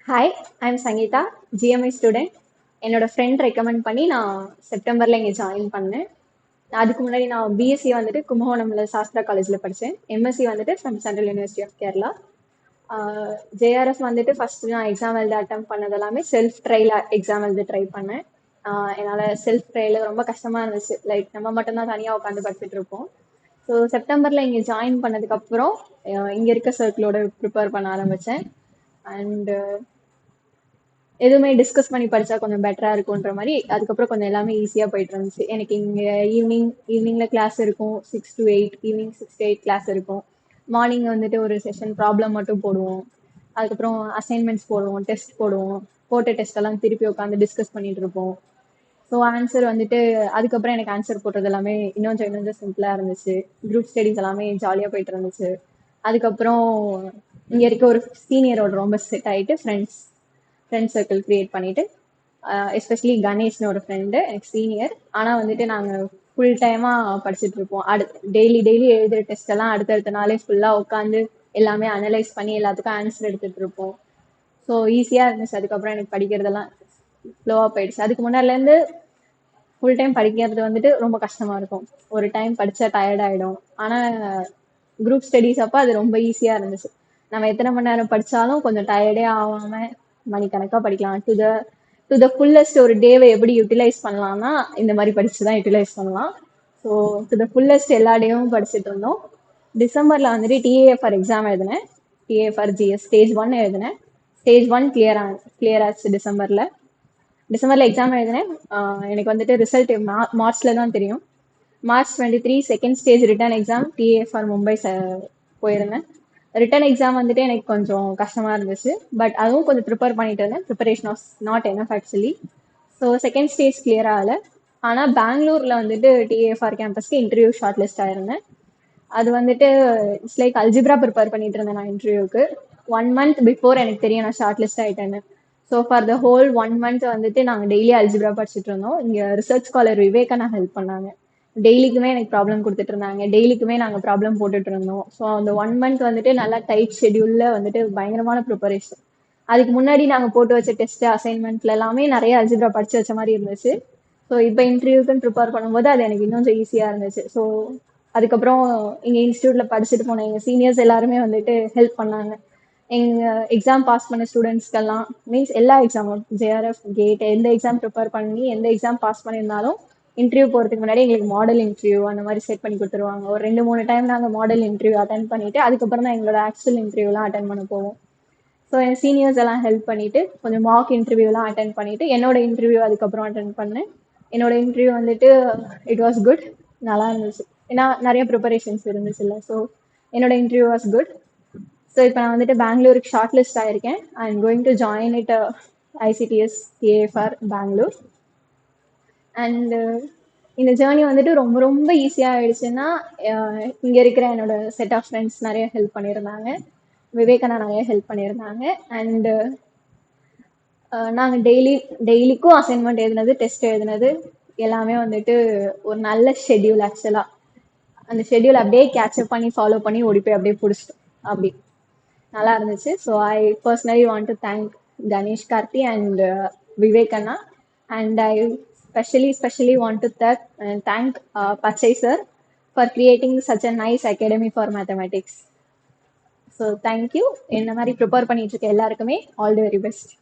Hi, I'm Sangeetha, GMI student. என்னோட friend recommend பண்ணி நான் செப்டம்பரில் இங்கே ஜாயின் பண்ணேன். அதுக்கு முன்னாடி நான் பிஎஸ்சி வந்துட்டு கும்பகோணம்ல சாஸ்திரா காலேஜில் படித்தேன். எம்எஸ்சி வந்துட்டு from central university of Kerala. JRF வந்துட்டு ஃபர்ஸ்ட் நான் எக்ஸாம் எழுத அட்டம் பண்ணது எல்லாமே செல்ஃப் ட்ரைல எக்ஸாம் எழுத ட்ரை பண்ணேன். என்னால் செல்ஃப் ட்ரைல ரொம்ப கஷ்டமாக இருந்துச்சு. லைக் நம்ம மட்டும்தான் தனியாக உட்காந்து படிச்சுட்டு இருப்போம். ஸோ செப்டம்பரில் இங்கே ஜாயின் பண்ணதுக்கப்புறம் இங்கே இருக்க சர்க்கிளோட ப்ரிப்பேர் பண்ண ஆரம்பித்தேன். அண்ட் எதுவுமே டிஸ்கஸ் பண்ணி படிச்சா கொஞ்சம் பெட்டரா இருக்கும்ன்ற மாதிரி அதுக்கப்புறம் கொஞ்சம் எல்லாமே ஈஸியா போயிட்டு இருந்துச்சு. எனக்கு இங்க ஈவினிங்ல கிளாஸ் இருக்கும், 6 to 8, ஈவினிங் 6 to 8 கிளாஸ் இருக்கும். மார்னிங் வந்துட்டு ஒரு செஷன் ப்ராப்ளம் மட்டும் போடுவோம். அதுக்கப்புறம் அசைன்மெண்ட்ஸ் போடுவோம், டெஸ்ட் போடுவோம். போட்ட டெஸ்ட் எல்லாம் திருப்பி உட்காந்து டிஸ்கஸ் பண்ணிட்டு இருப்போம். ஸோ ஆன்சர் வந்துட்டு அதுக்கப்புறம் எனக்கு ஆன்சர் போடுறது எல்லாமே இன்னும் சிம்பிளா இருந்துச்சு. குரூப் ஸ்டடிஸ் எல்லாமே ஜாலியா போயிட்டு இருந்துச்சு. அதுக்கப்புறம் இங்க இருக்க ஒரு சீனியரோட ரொம்ப செட் ஆயிட்டு ஃப்ரெண்ட் சர்க்கிள் கிரியேட் பண்ணிட்டு, எஸ்பெஷலி கணேஷ்னு ஒரு ஃப்ரெண்டு எனக்கு சீனியர். ஆனால் வந்துட்டு நாங்கள் ஃபுல் டைமாக படிச்சுட்டு இருப்போம். டெய்லி எழுதுகிற டெஸ்ட் எல்லாம் அடுத்தடுத்த நாளே ஃபுல்லாக உட்காந்து எல்லாமே அனலைஸ் பண்ணி எல்லாத்துக்கும் ஆன்சர் எடுத்துட்டு இருப்போம். ஸோ ஈஸியாக இருந்துச்சு. அதுக்கப்புறம் எனக்கு படிக்கிறதெல்லாம் ஸ்லோவாக போயிடுச்சு. அதுக்கு முன்னாடிலேருந்து ஃபுல் டைம் படிக்கிறது வந்துட்டு ரொம்ப கஷ்டமா இருக்கும். ஒரு டைம் படிச்சா டயர்ட் ஆயிடும். ஆனால் குரூப் ஸ்டடீஸ் அப்போ அது ரொம்ப ஈஸியாக இருந்துச்சு. நம்ம எத்தனை மணி நேரம் படித்தாலும் கொஞ்சம் டயர்டே ஆகாம மணிக்கணக்காக படிக்கலாம். டு த ஃபுல்லஸ்ட் ஒரு டேவை எப்படி யூட்டிலைஸ் பண்ணலாம்னா இந்த மாதிரி படிச்சு தான் யூட்டிலைஸ் பண்ணலாம். ஸோ டு த ஃபுல்லஸ்ட் எல்லா டேவும் படிச்சுட்டு இருந்தோம். டிசம்பரில் வந்துட்டு டிஏஎஃப்ஆர் எக்ஸாம் எழுதினேன். டிஏஎஃப்ஆர் ஜிஎஸ் ஸ்டேஜ் 1 எழுதினேன். ஸ்டேஜ் 1 கிளியர் ஆச்சு டிசம்பர்ல எக்ஸாம் எழுதினேன். எனக்கு வந்துட்டு ரிசல்ட் மார்ச்ல தான் தெரியும். March 23 second stage return exam TAFR Mumbai போயிருந்தேன். ரிட்டன் எக்ஸாம் வந்துட்டு எனக்கு கொஞ்சம் கஷ்டமா இருந்துச்சு. பட் அதுவும் கொஞ்சம் ப்ரிப்பேர் பண்ணிட்டு இருந்தேன். Preparation was not enough actually. So second stage clear ஆகல. ஆனால் பெங்களூர்ல வந்துட்டு டிஏஎஃப்ஆர் கேம்பஸ்க்கு இன்டர்வியூ ஷார்ட் லிஸ்ட் ஆயிருந்தேன். அது வந்துட்டு இட்ஸ் லைக் அல்ஜிப்ரா ப்ரிப்பேர் பண்ணிட்டு இருந்தேன் நான் இன்டர்வியூக்கு. 1 month பிஃபோர் எனக்கு தெரியும் நான் ஷார்ட் லிஸ்ட் ஆயிட்டேன்னு. So for the whole 1 month வந்துட்டு நாங்கள் டெய்லி அல்ஜிப்ரா படிச்சுட்டு இருந்தோம். இங்கே ரிசர்ச் ஸ்காலர் விவேகனா ஹெல்ப் பண்ணாங்க. டெய்லிக்குமே எனக்கு ப்ராப்ளம் கொடுத்துட்டு இருந்தாங்க. டெய்லிக்குமே நாங்கள் ப்ராப்ளம் போட்டுட்டு இருந்தோம். ஸோ அந்த 1 month வந்துட்டு நல்லா டைட் ஷெடியூல்ல வந்துட்டு பயங்கரமான ப்ரிப்பரேஷன். அதுக்கு முன்னாடி நாங்கள் போட்டு வச்ச டெஸ்ட் அசைன்மெண்ட்ல எல்லாமே நிறைய அல்ஜிப்ரா படிச்சு வச்ச மாதிரி இருந்துச்சு. ஸோ இப்போ இன்டர்வியூக்குன்னு ப்ரிப்பேர் பண்ணும்போது அது எனக்கு இன்னும் கொஞ்சம் ஈஸியாக இருந்துச்சு. ஸோ அதுக்கப்புறம் இங்கே இன்ஸ்டியூட்ல படிச்சுட்டு போன எங்கள் சீனியர்ஸ் எல்லாருமே வந்துட்டு ஹெல்ப் பண்ணாங்க. எங்கள் எக்ஸாம் பாஸ் பண்ண ஸ்டூடெண்ட்ஸ்க்கெல்லாம் மீன்ஸ் எல்லா எக்ஸாமும் ஜேஆர்எஃப் கேட் எந்த எக்ஸாம் ப்ரிப்பேர் பண்ணி எந்த எக்ஸாம் பாஸ் பண்ணியிருந்தாலும் இன்டர்வியூ போகிறதுக்கு முன்னாடி எங்களுக்கு மாடல் இன்டர்வியூ அந்த மாதிரி செட் பண்ணி கொடுத்துருவாங்க. ஒரு 2-3 டைம் நாங்கள் மாடல் இன்டர்வியூ அட்டன் பண்ணிட்டு அதுக்கப்புறம் தான் எங்களோட ஆக்சுவல் இன்டர்வியூலாம் அட்டன் பண்ண போவோம். ஸோ என் சீனியர்ஸ் எல்லாம் ஹெல்ப் பண்ணிட்டு கொஞ்சம் மார்க் இன்டர்வியூலாம் அட்டன் பண்ணிட்டு என்னோட இன்டர்வியூ அதுக்கப்புறம் அட்டன் பண்ணேன். என்னோட இன்டர்வியூ வந்துட்டு இட் வாஸ் குட். நல்லா இருந்துச்சு. ஏன்னா நிறைய ப்ரிப்பரேஷன்ஸ் இருந்துச்சுல்ல. ஸோ என்னோட இன்டர்வியூ வாஸ் குட். ஸோ இப்போ நான் வந்துட்டு பெங்களூருக்கு ஷார்ட் லிஸ்ட் ஆயிருக்கேன். I am going to join it ICTS TAFR Bangalore. And இந்த ஜேர்னி வந்துட்டு ரொம்ப ரொம்ப ஈஸியாக ஆயிடுச்சுன்னா இங்கே இருக்கிற என்னோட செட் ஆஃப் ஃப்ரெண்ட்ஸ் நிறைய ஹெல்ப் பண்ணியிருந்தாங்க. விவேகனா நிறைய ஹெல்ப் பண்ணியிருந்தாங்க. அண்டு நாங்கள் டெய்லிக்கும் அசைன்மெண்ட் எழுதினது டெஸ்ட் எழுதினது எல்லாமே வந்துட்டு ஒரு நல்ல ஷெட்யூல் ஆக்சுவலாக. அந்த ஷெட்யூல் அப்படியே கேட்சப் பண்ணி ஃபாலோ பண்ணி ஓடி போய் அப்படியே பிடிச்சிட்டோம். அப்படி நல்லா இருந்துச்சு. So I personally want to thank Ganesh Karthi and விவேகண்ணா. And I especially want to thank Pachai sir for creating such a nice academy for mathematics. So thank you. இந்த மாதிரி ப்ரிப்பேர் பண்ணிட்டு இருக்க எல்லாருக்குமே ஆல் தி வெரி பெஸ்ட்.